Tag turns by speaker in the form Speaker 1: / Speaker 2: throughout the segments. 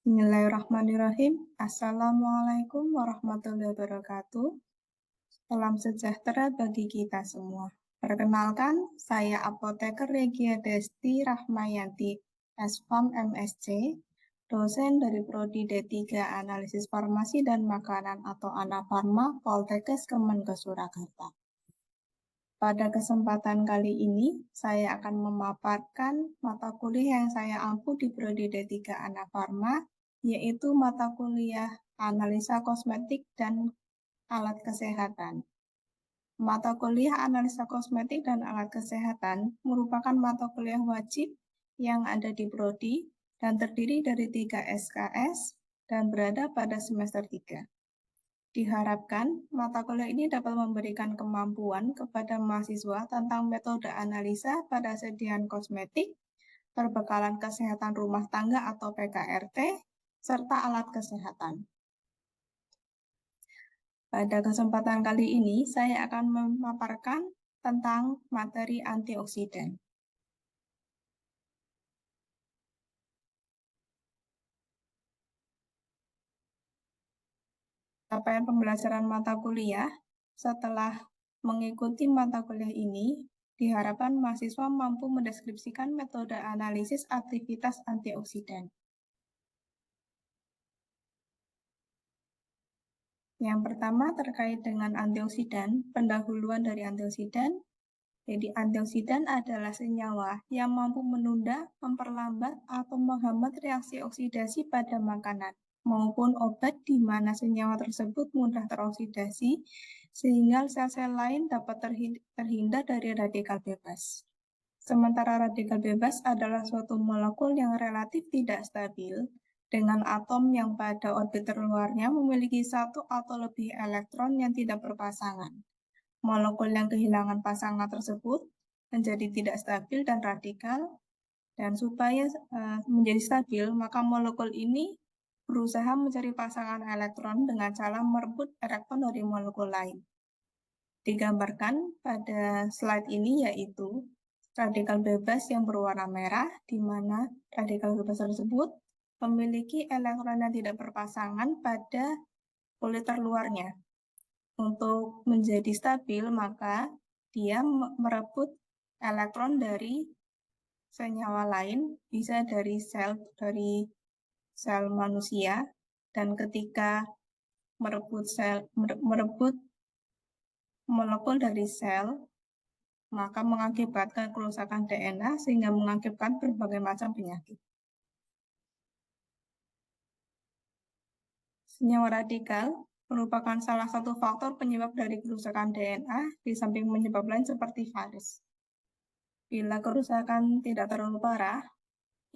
Speaker 1: Bismillahirrahmanirrahim. Assalamualaikum warahmatullahi wabarakatuh. Salam sejahtera bagi kita semua. Perkenalkan, saya Apoteker Regia Desti Rahmayanti, S.Pharm MSc, dosen dari Prodi D3 Analisis Farmasi dan Makanan atau Anafarma, Poltekkes Kemenkes Surakarta. Pada kesempatan kali ini, saya akan memaparkan mata kuliah yang saya ampu di Prodi D3 Anafarma, yaitu mata kuliah Analisa Kosmetik dan Alat Kesehatan. Mata kuliah Analisa Kosmetik dan Alat Kesehatan merupakan mata kuliah wajib yang ada di Prodi dan terdiri dari 3 SKS dan berada pada semester 3. Diharapkan, mata kuliah ini dapat memberikan kemampuan kepada mahasiswa tentang metode analisa pada sediaan kosmetik, perbekalan kesehatan rumah tangga atau PKRT, serta alat kesehatan. Pada kesempatan kali ini, saya akan memaparkan tentang materi antioksidan. Capaian pembelajaran mata kuliah setelah mengikuti mata kuliah ini, diharapkan mahasiswa mampu mendeskripsikan metode analisis aktivitas antioksidan. Yang pertama terkait dengan antioksidan, pendahuluan dari antioksidan. Jadi antioksidan adalah senyawa yang mampu menunda, memperlambat, atau menghambat reaksi oksidasi pada makanan maupun obat di mana senyawa tersebut mudah teroksidasi sehingga sel-sel lain dapat terhindar dari radikal bebas. Sementara radikal bebas adalah suatu molekul yang relatif tidak stabil dengan atom yang pada orbit terluarnya memiliki satu atau lebih elektron yang tidak berpasangan. Molekul yang kehilangan pasangan tersebut menjadi tidak stabil dan radikal, dan supaya menjadi stabil, maka molekul ini berusaha mencari pasangan elektron dengan cara merebut elektron dari molekul lain. Digambarkan pada slide ini yaitu radikal bebas yang berwarna merah, di mana radikal bebas tersebut memiliki elektron yang tidak berpasangan pada kulit terluarnya. Untuk menjadi stabil, maka dia merebut elektron dari senyawa lain, bisa dari sel manusia, dan ketika merebut molekul dari sel, maka mengakibatkan kerusakan DNA sehingga mengakibatkan berbagai macam penyakit. Senyawa radikal merupakan salah satu faktor penyebab dari kerusakan DNA di samping penyebab lain seperti virus. Bila kerusakan tidak terlalu parah,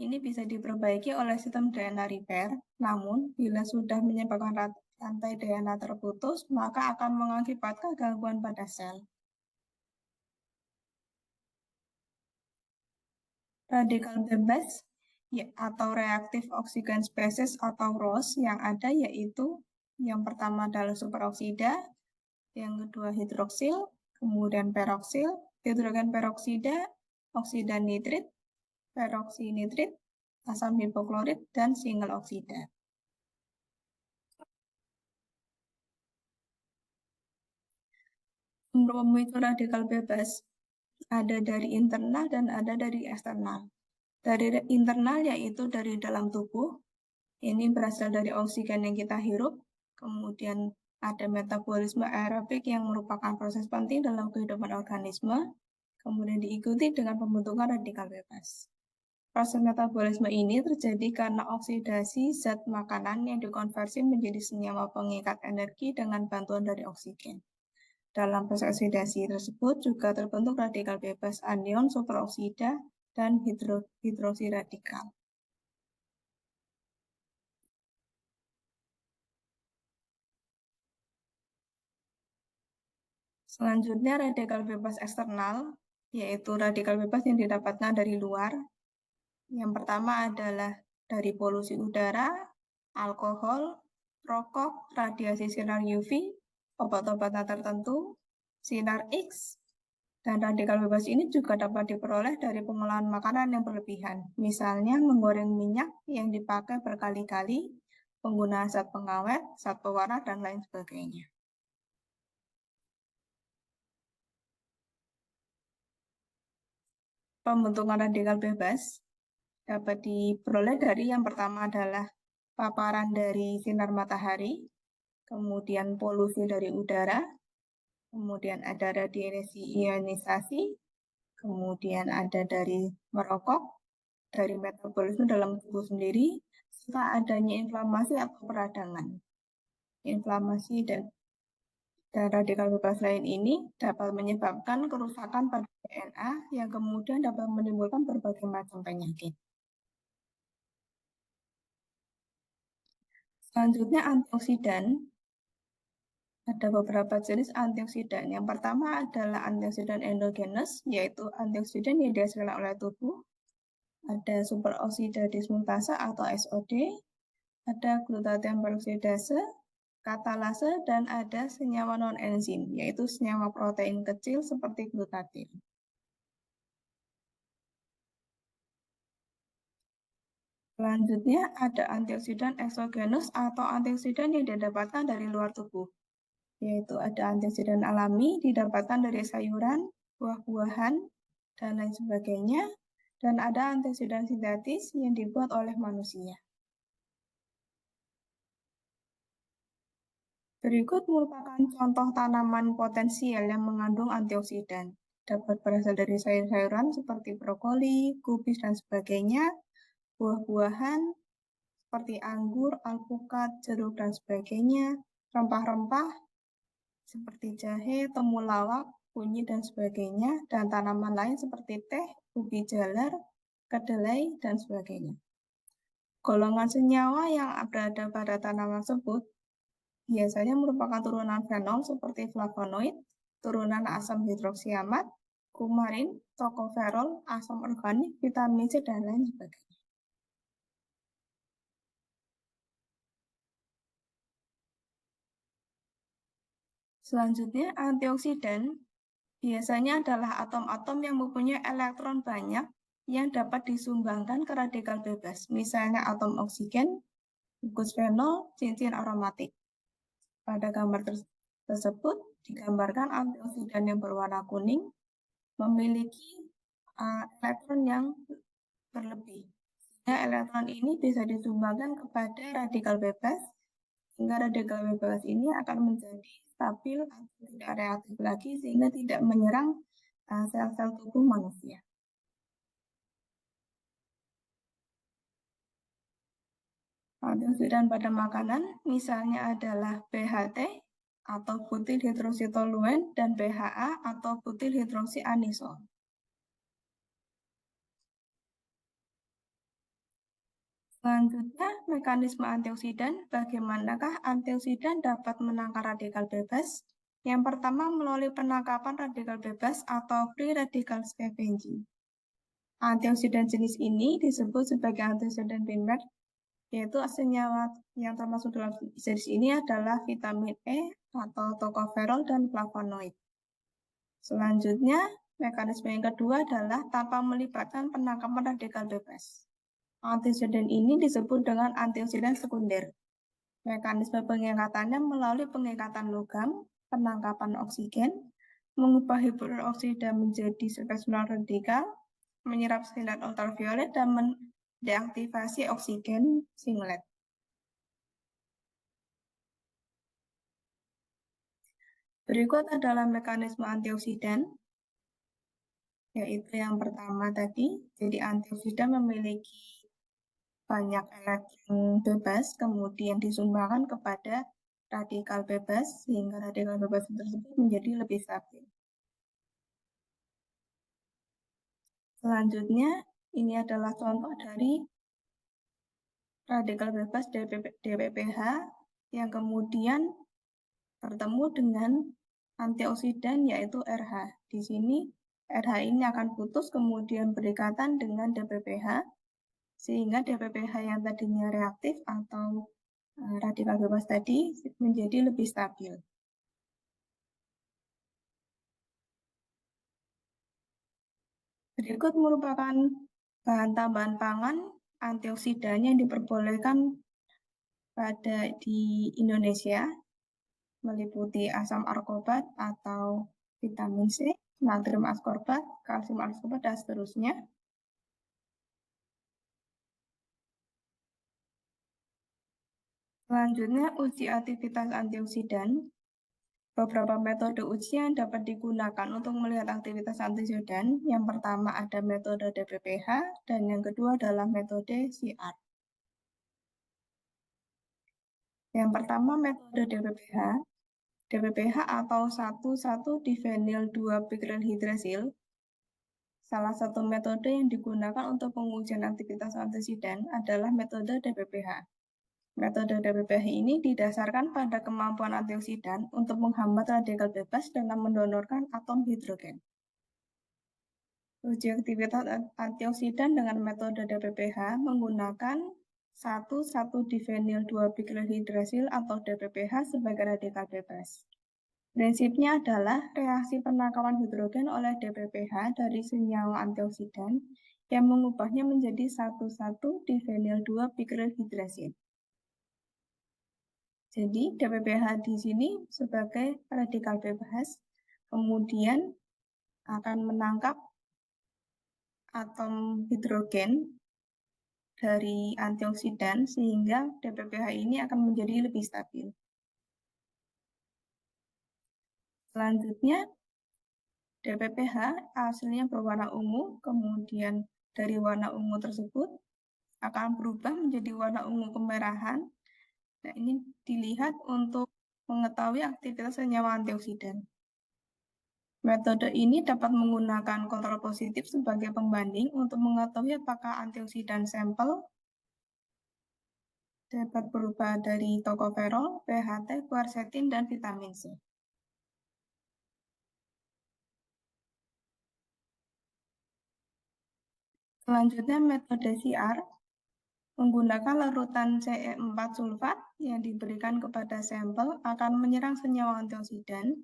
Speaker 1: ini bisa diperbaiki oleh sistem DNA repair, namun bila sudah menyebabkan rantai DNA terputus, maka akan mengakibatkan gangguan pada sel. Radikal bebas atau reaktif oksigen species atau ROS yang ada yaitu yang pertama adalah superoksida, yang kedua hidroksil, kemudian peroksil, hidrogen peroksida, oksida nitrit, peroksinitrit, asam hipoklorit, dan single oksida. Pemicu radikal bebas ada dari internal dan ada dari eksternal. Dari internal yaitu dari dalam tubuh, ini berasal dari oksigen yang kita hirup, kemudian ada metabolisme aerobik yang merupakan proses penting dalam kehidupan organisme, kemudian diikuti dengan pembentukan radikal bebas. Proses metabolisme ini terjadi karena oksidasi zat makanan yang dikonversi menjadi senyawa pengikat energi dengan bantuan dari oksigen. Dalam proses oksidasi tersebut juga terbentuk radikal bebas anion, superoksida, dan hidroksiradikal. Selanjutnya radikal bebas eksternal, yaitu radikal bebas yang didapatkan dari luar. Yang pertama adalah dari polusi udara, alkohol, rokok, radiasi sinar UV, obat-obatan tertentu, sinar X, Dan radikal bebas ini juga dapat diperoleh dari pengolahan makanan yang berlebihan. Misalnya menggoreng minyak yang dipakai berkali-kali, penggunaan zat pengawet, zat pewarna, dan lain sebagainya. Pembentukan radikal bebas dapat diperoleh dari yang pertama adalah paparan dari sinar matahari, kemudian polusi dari udara, kemudian ada radiasi ionisasi, kemudian ada dari merokok, dari metabolisme dalam tubuh sendiri, serta adanya inflamasi atau peradangan. Inflamasi dan radikal bebas lain ini dapat menyebabkan kerusakan pada DNA yang kemudian dapat menimbulkan berbagai macam penyakit. Selanjutnya antioksidan. Ada beberapa jenis antioksidan. Yang pertama adalah antioksidan endogenus, yaitu antioksidan yang dihasilkan oleh tubuh. Ada superoksida dismutase atau SOD, ada glutathione peroksidase, katalase, dan ada senyawa non-enzim, yaitu senyawa protein kecil seperti glutatin. Selanjutnya ada antioksidan eksogenus atau antioksidan yang didapatkan dari luar tubuh, yaitu ada antioksidan alami didapatkan dari sayuran, buah-buahan, dan lain sebagainya, dan ada antioksidan sintetis yang dibuat oleh manusia. Berikut merupakan contoh tanaman potensial yang mengandung antioksidan. Dapat berasal dari sayur-sayuran seperti brokoli, kubis, dan sebagainya, buah-buahan seperti anggur, alpukat, jeruk, dan sebagainya, rempah-rempah seperti jahe, temulawak, kunyit, dan sebagainya, dan tanaman lain seperti teh, ubi jalar, kedelai, dan sebagainya. Golongan senyawa yang berada pada tanaman tersebut biasanya merupakan turunan fenol seperti flavonoid, turunan asam hidroksiamat, kumarin, tokoferol, asam organik, vitamin C, dan lain sebagainya. Selanjutnya, antioksidan biasanya adalah atom-atom yang mempunyai elektron banyak yang dapat disumbangkan ke radikal bebas, misalnya atom oksigen, gugus fenol, cincin aromatik. Pada gambar tersebut digambarkan antioksidan yang berwarna kuning memiliki elektron yang berlebih. Sehingga elektron ini bisa disumbangkan kepada radikal bebas, sehingga radikal bebas ini akan menjadi stabil atau tidak reaktif lagi, sehingga tidak menyerang sel-sel tubuh manusia. Antioksidan pada makanan misalnya adalah BHT atau butil hidroksitoluen dan BHA atau butil hidroksianisol. Selanjutnya, mekanisme antioksidan. Bagaimanakah antioksidan dapat menangkal radikal bebas? Yang pertama, melalui penangkapan radikal bebas atau free radical scavenging. Antioksidan jenis ini disebut sebagai antioksidan primer, yaitu senyawa yang termasuk dalam jenis ini adalah vitamin E atau tokoferol dan flavonoid. Selanjutnya, mekanisme yang kedua adalah tanpa melibatkan penangkapan radikal bebas. Antioksidan ini disebut dengan antioksidan sekunder. Mekanisme pengikatannya melalui pengikatan logam, penangkapan oksigen, mengubah hidroksida menjadi spesial radikal, menyerap sinar ultraviolet, dan mendeaktivasi oksigen singlet. Berikut adalah mekanisme antioksidan, yaitu yang pertama tadi, jadi antioksida memiliki banyak elektron bebas, kemudian disumbangkan kepada radikal bebas, sehingga radikal bebas tersebut menjadi lebih stabil. Selanjutnya, ini adalah contoh dari radikal bebas DPPH yang kemudian bertemu dengan antioksidan yaitu RH. Di sini RH ini akan putus kemudian berikatan dengan DPPH, sehingga DPPH yang tadinya reaktif atau radikal bebas tadi menjadi lebih stabil. Berikut merupakan bahan tambahan pangan antioksidan yang diperbolehkan di Indonesia, meliputi asam ascorbat atau vitamin C, natrium ascorbat, kalsium ascorbat, dan seterusnya. Selanjutnya, uji aktivitas antioksidan. Beberapa metode ujian dapat digunakan untuk melihat aktivitas antioksidan. Yang pertama ada metode DPPH dan yang kedua adalah metode CR. Yang pertama metode DPPH. DPPH atau 1,1-divinyl-2-pikrylhidrazil. Salah satu metode yang digunakan untuk pengujian aktivitas antioksidan adalah metode DPPH. Metode DPPH ini didasarkan pada kemampuan antioksidan untuk menghambat radikal bebas dalam mendonorkan atom hidrogen. Uji aktivitas antioksidan dengan metode DPPH menggunakan 1,1-divinyl-2-pikrylhidrazil atau DPPH sebagai radikal bebas. Prinsipnya adalah reaksi penangkapan hidrogen oleh DPPH dari senyawa antioksidan yang mengubahnya menjadi 1,1-divinyl-2-pikrylhidrazil. Jadi DPPH di sini sebagai radikal bebas, kemudian akan menangkap atom hidrogen dari antioksidan sehingga DPPH ini akan menjadi lebih stabil. Selanjutnya, DPPH hasilnya berwarna ungu, kemudian dari warna ungu tersebut akan berubah menjadi warna ungu kemerahan. Nah, ini dilihat untuk mengetahui aktivitas senyawa antioksidan. Metode ini dapat menggunakan kontrol positif sebagai pembanding untuk mengetahui apakah antioksidan sampel dapat berubah dari tokoferol, PHT, quercetin, dan vitamin C. Selanjutnya metode CR menggunakan larutan Ce4 sulfat yang diberikan kepada sampel akan menyerang senyawa antioksidan.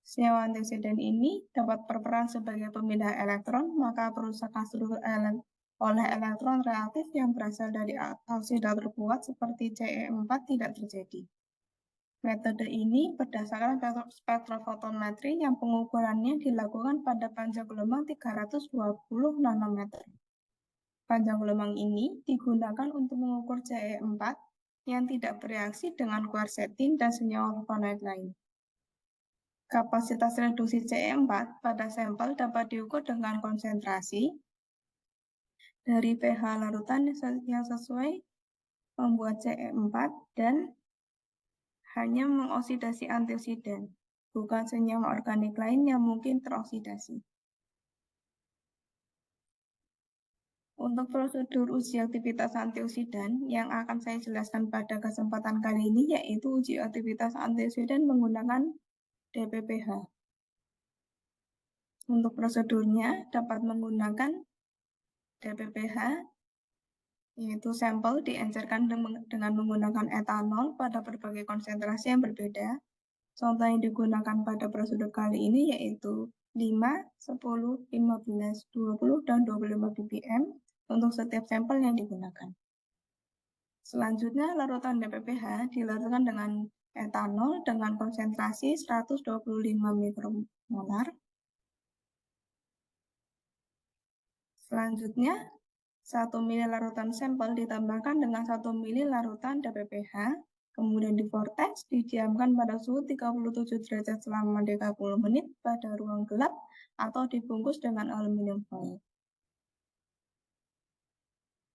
Speaker 1: Senyawa antioksidan ini dapat berperan sebagai pemindah elektron, maka perusakan struktur oleh elektron reaktif yang berasal dari oksidator kuat seperti Ce4 tidak terjadi. Metode ini berdasarkan spektrofotometri yang pengukurannya dilakukan pada panjang gelombang 320 nanometer. Panjang gelombang ini digunakan untuk mengukur Ce4 yang tidak bereaksi dengan quercetin dan senyawa flavonoid lain. Kapasitas reduksi Ce4 pada sampel dapat diukur dengan konsentrasi dari pH larutan yang sesuai membuat Ce4 dan hanya mengoksidasi antioksidan, bukan senyawa organik lain yang mungkin teroksidasi. Untuk prosedur uji aktivitas antioksidan yang akan saya jelaskan pada kesempatan kali ini yaitu uji aktivitas antioksidan menggunakan DPPH. Untuk prosedurnya dapat menggunakan DPPH, yaitu sampel diencerkan dengan menggunakan etanol pada berbagai konsentrasi yang berbeda. Contoh yang digunakan pada prosedur kali ini yaitu 5, 10, 15, 20, dan 25 ppm untuk setiap sampel yang digunakan. Selanjutnya, larutan DPPH dilarutkan dengan etanol dengan konsentrasi 125 mikromolar. Selanjutnya, 1 ml larutan sampel ditambahkan dengan 1 ml larutan DPPH, kemudian divortex, didiamkan pada suhu 37 derajat selama 30 menit pada ruang gelap atau dibungkus dengan aluminium foil.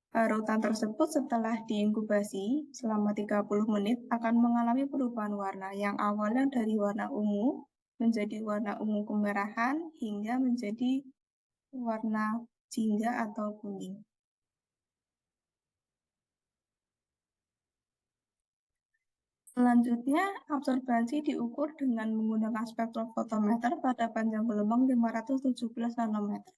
Speaker 1: Larutan tersebut setelah diinkubasi selama 30 menit akan mengalami perubahan warna yang awalnya dari warna ungu menjadi warna ungu kemerahan hingga menjadi warna jingga atau kuning. Selanjutnya, absorbansi diukur dengan menggunakan spektrofotometer pada panjang gelombang 517 nanometer.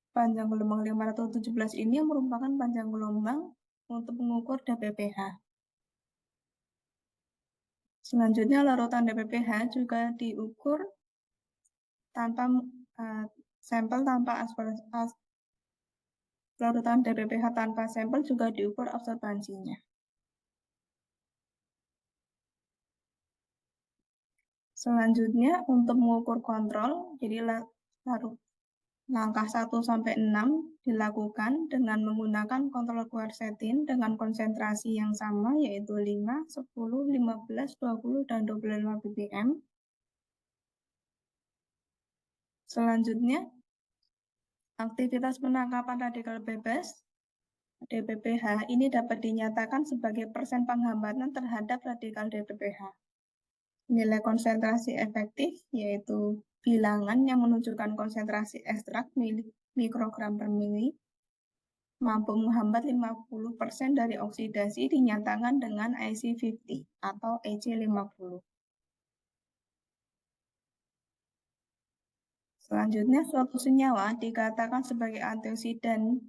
Speaker 1: Panjang gelombang 517 ini merupakan panjang gelombang untuk mengukur DPPH. Selanjutnya, larutan DPPH juga diukur tanpa sampel tanpa larutan DPPH tanpa sampel juga diukur absorbansinya. Selanjutnya untuk mengukur kontrol, jadi langkah 1 sampai 6 dilakukan dengan menggunakan kontrol quercetin dengan konsentrasi yang sama yaitu 5, 10, 15, 20 dan 25 ppm. Selanjutnya aktivitas penangkapan radikal bebas DPPH ini dapat dinyatakan sebagai persen penghambatan terhadap radikal DPPH. Nilai konsentrasi efektif yaitu bilangan yang menunjukkan konsentrasi ekstrak mikrogram per mili mampu menghambat 50% dari oksidasi dinyatakan dengan IC50 atau EC50. Selanjutnya, suatu senyawa dikatakan sebagai antioksidan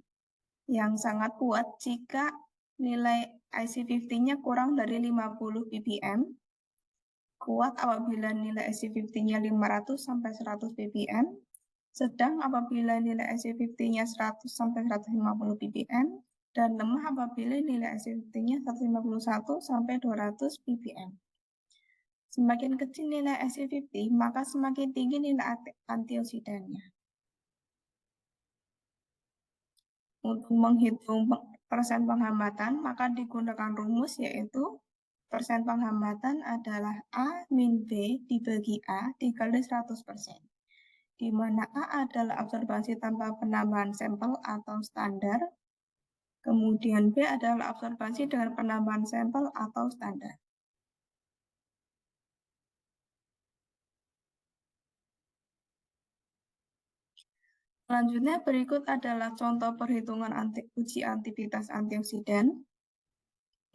Speaker 1: yang sangat kuat jika nilai IC50-nya kurang dari 50 ppm, kuat apabila nilai IC50-nya 500 sampai 100 ppm, sedang apabila nilai IC50-nya 100 sampai 150 ppm, dan lemah apabila nilai IC50-nya 151 sampai 200 ppm. Semakin kecil nilai IC50, maka semakin tinggi nilai antioksidannya. Untuk menghitung persen penghambatan, maka digunakan rumus yaitu persen penghambatan adalah A min B dibagi A dikali 100%, di mana A adalah absorbansi tanpa penambahan sampel atau standar, kemudian B adalah absorbansi dengan penambahan sampel atau standar. Selanjutnya berikut adalah contoh perhitungan uji aktivitas antioksidan,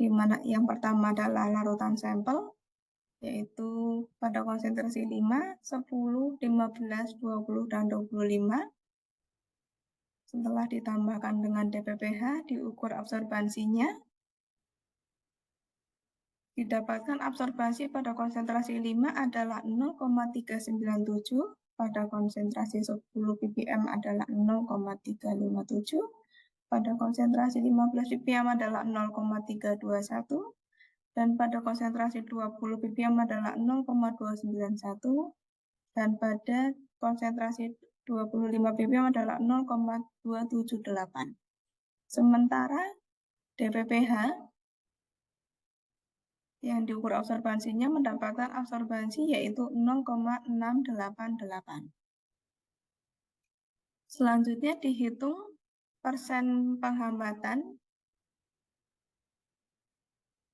Speaker 1: di mana yang pertama adalah larutan sampel, yaitu pada konsentrasi 5, 10, 15, 20, dan 25. Setelah ditambahkan dengan DPPH, diukur absorbansinya. Didapatkan absorbansi pada konsentrasi 5 adalah 0,397, pada konsentrasi 10 ppm adalah 0,357, pada konsentrasi 15 ppm adalah 0,321, dan pada konsentrasi 20 ppm adalah 0,291, dan pada konsentrasi 25 ppm adalah 0,278. Sementara DPPH yang diukur absorbansinya mendapatkan absorbansi yaitu 0,688. Selanjutnya dihitung persen penghambatan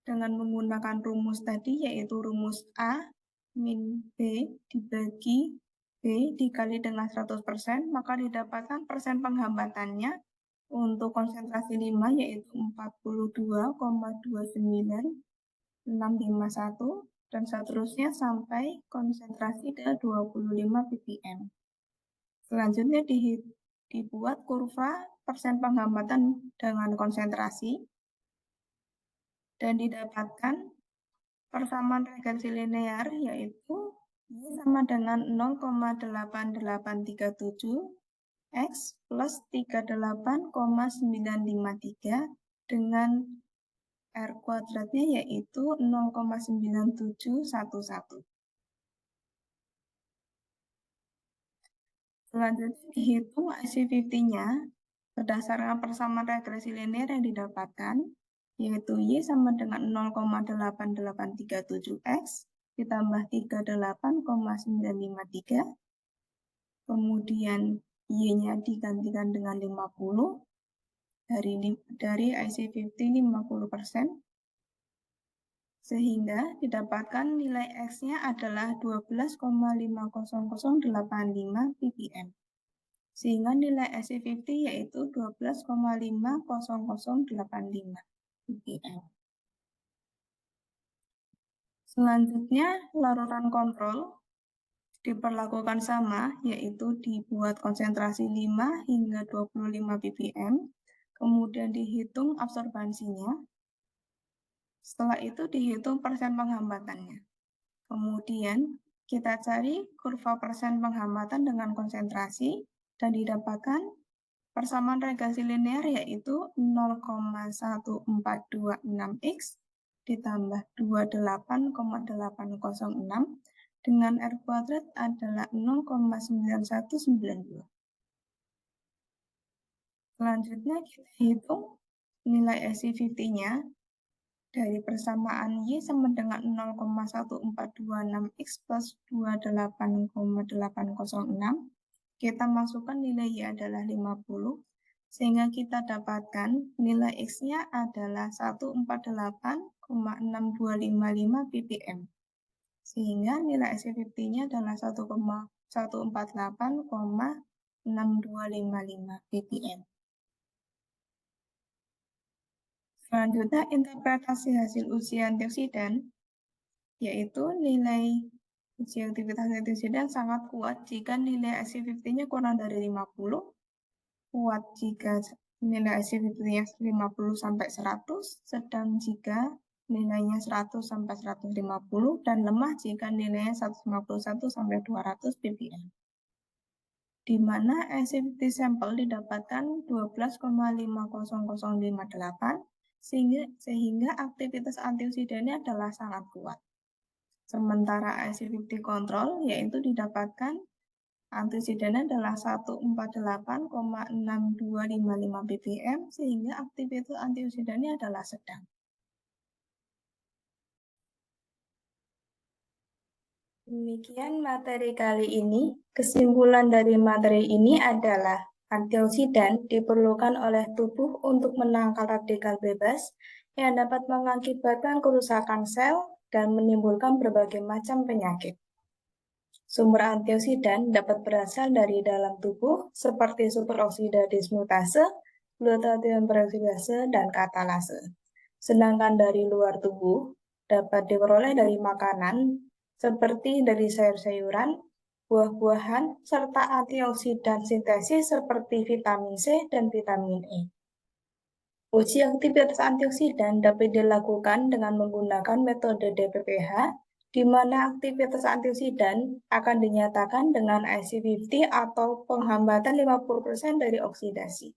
Speaker 1: dengan menggunakan rumus tadi yaitu rumus A min B dibagi B dikali dengan 100%, maka didapatkan persen penghambatannya untuk konsentrasi 5 yaitu 42,29 651 dan seterusnya sampai konsentrasi ke 25 ppm. Selanjutnya dibuat kurva persen penghambatan dengan konsentrasi dan didapatkan persamaan reagensi linear yaitu Y sama dengan 0,8837 X plus 38,953 dengan R kuadratnya yaitu 0,9711. Selanjutnya dihitung IC50-nya berdasarkan persamaan regresi linear yang didapatkan, yaitu Y sama dengan 0,8837X ditambah 38,953, kemudian Y-nya digantikan dengan 50, dari IC50 50%, sehingga didapatkan nilai X-nya adalah 12,50085 ppm. Sehingga nilai IC50 yaitu 12,50085 ppm. Selanjutnya, larutan kontrol diperlakukan sama, yaitu dibuat konsentrasi 5 hingga 25 ppm, kemudian dihitung absorbansinya. Setelah itu dihitung persen penghambatannya. Kemudian kita cari kurva persen penghambatan dengan konsentrasi dan didapatkan persamaan regresi linear yaitu 0,1426x ditambah 28,806 dengan R kuadrat adalah 0,9192. Selanjutnya kita hitung nilai SI50-nya dari persamaan Y sama dengan 0,1426x plus 28,806. Kita masukkan nilai Y adalah 50, sehingga kita dapatkan nilai X-nya adalah 148,6255 ppm. Sehingga nilai SI50-nya adalah 148,6255 ppm. Selanjutnya, interpretasi hasil uji antioksidan, yaitu nilai uji aktivitas antioksidan sangat kuat jika nilai SI50-nya kurang dari 50, kuat jika nilai SI50-nya 50 sampai 100, sedang jika nilainya 100 sampai 150, dan lemah jika nilainya 151 sampai 200 ppm. Di mana SI50 sampel didapatkan 12,50058, sehingga aktivitas antioksidannya adalah sangat kuat. Sementara SI50 kontrol yaitu didapatkan antioksidannya adalah 148,6255 ppm, sehingga aktivitas antioksidannya adalah sedang. Demikian materi kali ini. Kesimpulan dari materi ini adalah antioksidan diperlukan oleh tubuh untuk menangkal radikal bebas yang dapat mengakibatkan kerusakan sel dan menimbulkan berbagai macam penyakit. Sumber antioksidan dapat berasal dari dalam tubuh seperti superoksida dismutase, glutathione peroksidase, dan katalase. Sedangkan dari luar tubuh dapat diperoleh dari makanan seperti dari sayur-sayuran, buah-buahan, serta antioksidan sintesis seperti vitamin C dan vitamin E. Uji aktivitas antioksidan dapat dilakukan dengan menggunakan metode DPPH, di mana aktivitas antioksidan akan dinyatakan dengan IC50 atau penghambatan 50% dari oksidasi.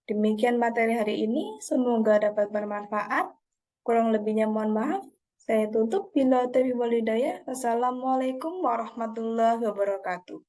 Speaker 1: Demikian materi hari ini, semoga dapat bermanfaat. Kurang lebihnya mohon maaf. Saya tutup. Bila taufiq wal hidayah. Wassalamualaikum warahmatullahi wabarakatuh.